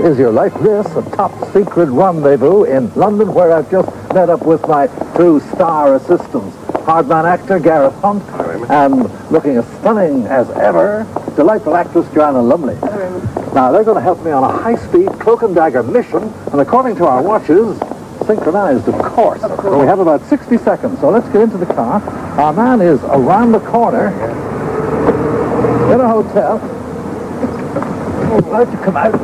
Is Your Life This, a top-secret rendezvous in London where I've just met up with my two star assistants, hardman actor Gareth Hunt, and looking as stunning as ever, delightful actress Joanna Lumley. Now, they're going to help me on a high-speed cloak and dagger mission, and according to our watches, synchronized, of course. So we have about 60 seconds, so let's get into the car. Our man is around the corner in a hotel. Why don't you come out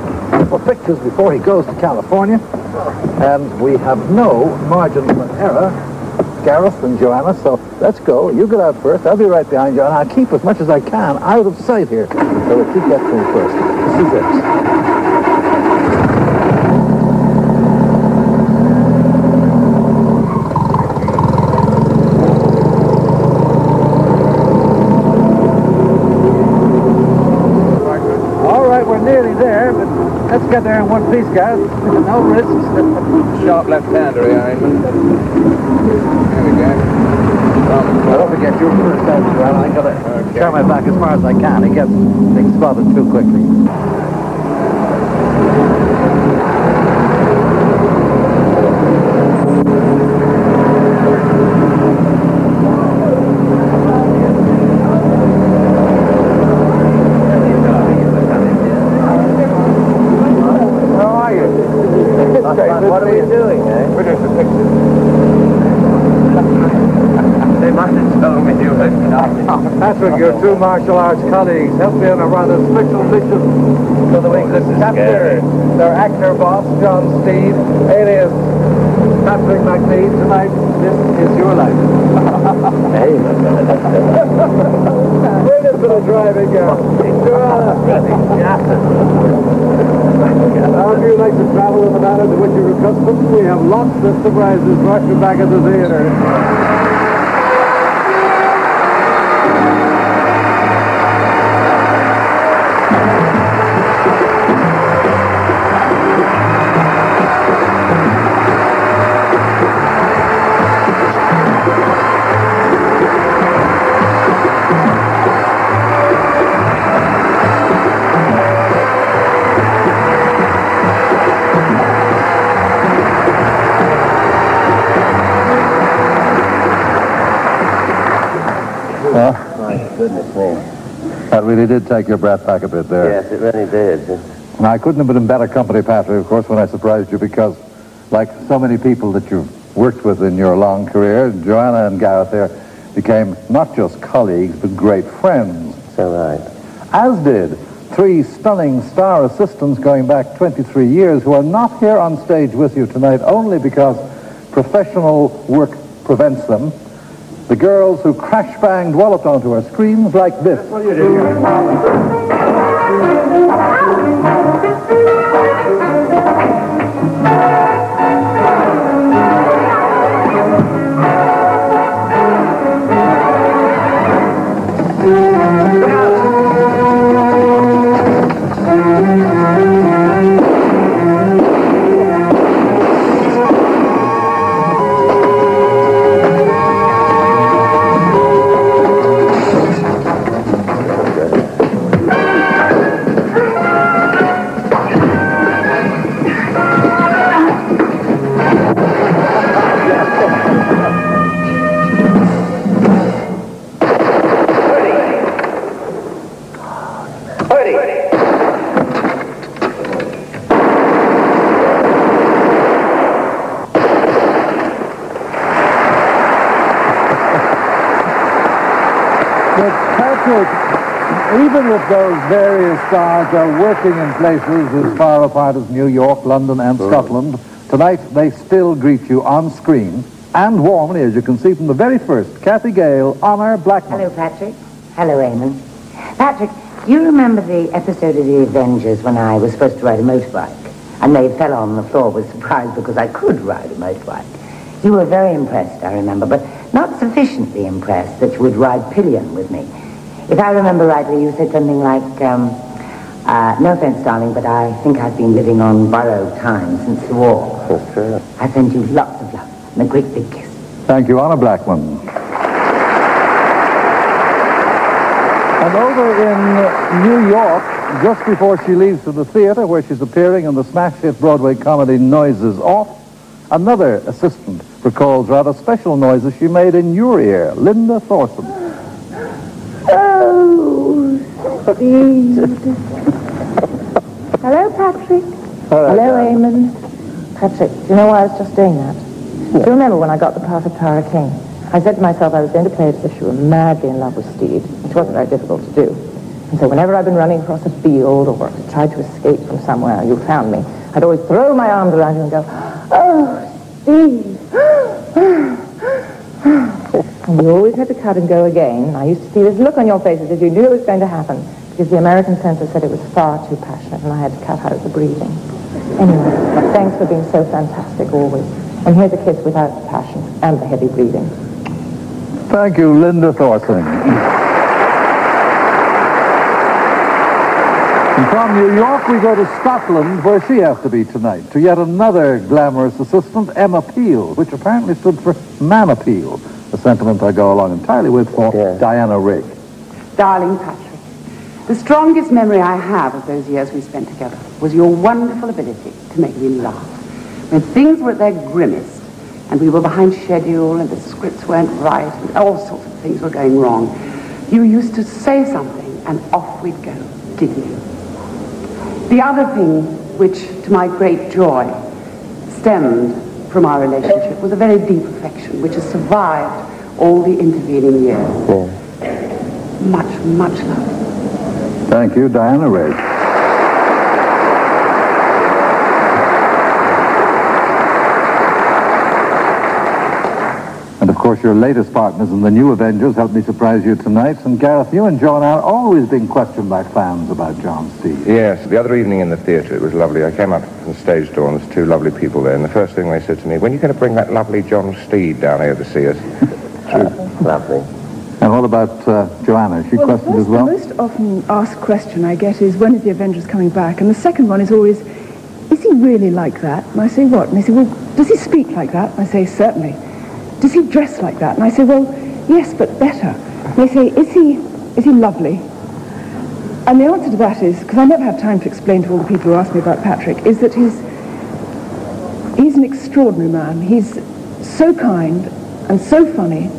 for pictures before he goes to California? And we have no margin for error, Gareth and Joanna, so let's go. You get out first. I'll be right behind you, and I'll keep as much as I can out of sight here so that you get to me first. This is it. Let's get there in one piece, guys. No risks. Sharp left-hander, Ironman. There we go. Don't forget, you're first out, Joanna. I gotta turn my back as far as I can. It gets spotted too quickly. What are you doing, eh? We're doing some pictures. They must have told me you were not. Patrick, your two martial arts colleagues helped me on a rather special mission for the week. This is capture their actor boss, John Steed, alias Patrick Macnne. Tonight, this is your life. Hey. Brilliant bit of driving, How do you like to travel in the manner to which you're accustomed? We have lots of surprises brought you back at the theater. Goodness me. That really did take your breath back a bit there. Yes, it really did. And I couldn't have been in better company, Patrick, of course, when I surprised you, because like so many people that you've worked with in your long career, Joanna and Gareth there became not just colleagues, but great friends. So right. As did three stunning star assistants going back 23 years who are not here on stage with you tonight only because professional work prevents them. The girls who crash-banged walloped onto our screens like this. What are you doing here? Even if those various stars are working in places as far apart as New York, London, and Scotland, tonight they still greet you on screen, and warmly, as you can see from the very first, Kathy Gale, Honor Blackman. Hello, Patrick. Hello, Eamon. Patrick, do you remember the episode of The Avengers when I was supposed to ride a motorbike, and they fell on the floor with surprise because I could ride a motorbike? You were very impressed, I remember, but not sufficiently impressed that you would ride pillion with me. If I remember rightly, you said something like, no offense, darling, but I think I've been living on borrowed time since the war. That's true. I send you lots of love and a great big kiss. Thank you, Honor Blackman. And over in New York, just before she leaves for the theater, where she's appearing in the smash hit Broadway comedy Noises Off, another assistant recalls rather special noises she made in your ear, Linda Thorson. Oh, Steve. Hello, Patrick. Hello, Eamon. Patrick, do you know why I was just doing that? Do you remember when I got the part of Tara King? I said to myself I was going to play it as if she were madly in love with Steed, which wasn't very difficult to do. And so whenever I've been running across a field or tried to escape from somewhere, you found me, I'd always throw my arms around you and go, oh, Steve. And you always had to cut and go again. I used to see this look on your faces as you knew it was going to happen, because the American censor said it was far too passionate and I had to cut out the breathing. Anyway, thanks for being so fantastic always. And here's a kiss without the passion and the heavy breathing. Thank you, Linda Thorson. And from New York, we go to Scotland, where she has to be tonight, to yet another glamorous assistant, Emma Peel, which apparently stood for Man Appeal, a sentiment I go along entirely with for Diana Rigg. Darling Patrick, the strongest memory I have of those years we spent together was your wonderful ability to make me laugh. When things were at their grimmest, and we were behind schedule, and the scripts weren't right, and all sorts of things were going wrong, you used to say something, and off we'd go, didn't you? The other thing, which, to my great joy, stemmed from our relationship, was a very deep affection, which has survived all the intervening years. Much, much love. Thank you, Diana Rigg. And of course, your latest partners in the new Avengers helped me surprise you tonight. And Gareth, you and John are always being questioned by fans about John Steed. Yes, the other evening in the theatre, it was lovely. I came up from the stage door and there's two lovely people there. And the first thing they said to me, when are you going to bring that lovely John Steed down here to see us? Lovely. And what about Joanna? Is she questioned as well? The most often asked question I get is, when is the Avengers coming back? And the second one is always, is he really like that? And I say, what? And they say, well, does he speak like that? And I say, certainly. Does he dress like that? And I say, well, yes, but better. And they say, is he lovely? And the answer to that is, because I never have time to explain to all the people who ask me about Patrick, is that he's an extraordinary man. He's so kind and so funny,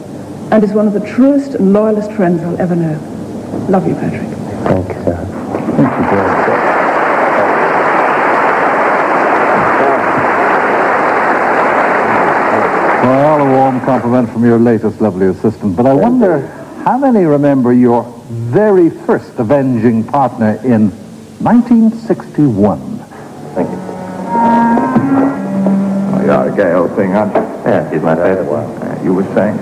and is one of the truest and loyalest friends I'll ever know. Love you, Patrick. Thank you, sir. Thank you, Gareth. Well, a warm compliment from your latest lovely assistant, but I wonder how many remember your very first avenging partner in 1961? Thank you. Oh, you're a gay old thing, aren't you? Yeah, she's my favourite one. You were saying?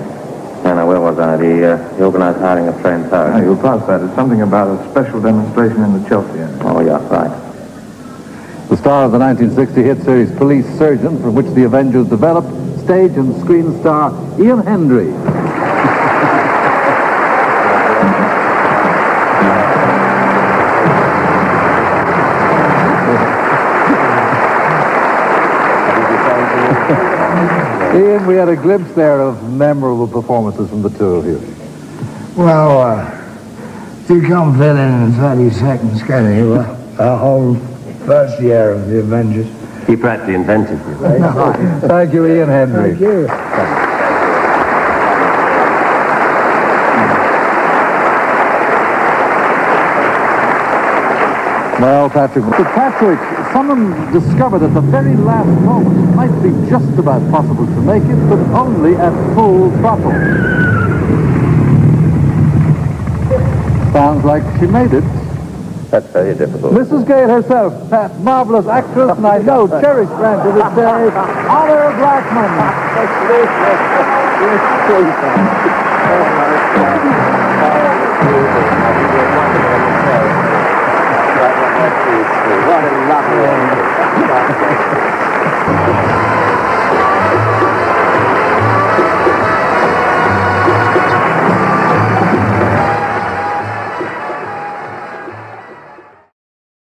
No, no, where was I? The organised hiring of trained No, towers. you'll pass that. It's something about a special demonstration in the Chelsea area. Oh, yeah, right. The star of the 1960 hit series Police Surgeon, from which the Avengers developed, stage and screen star Ian Hendry. Ian, we had a glimpse there of memorable performances from the two of you. Well, you can't fill in 30 seconds, can you? The whole first year of the Avengers. He practically invented you. Thank you, Ian Hendry. Thank you. Well, Patrick, someone discovered at the very last moment it might be just about possible to make it, but only at full throttle. Sounds like she made it. That's very difficult. Mrs. Gale herself, that marvelous actress, and I know cherished friend to this day, Honor Blackman. What a lovely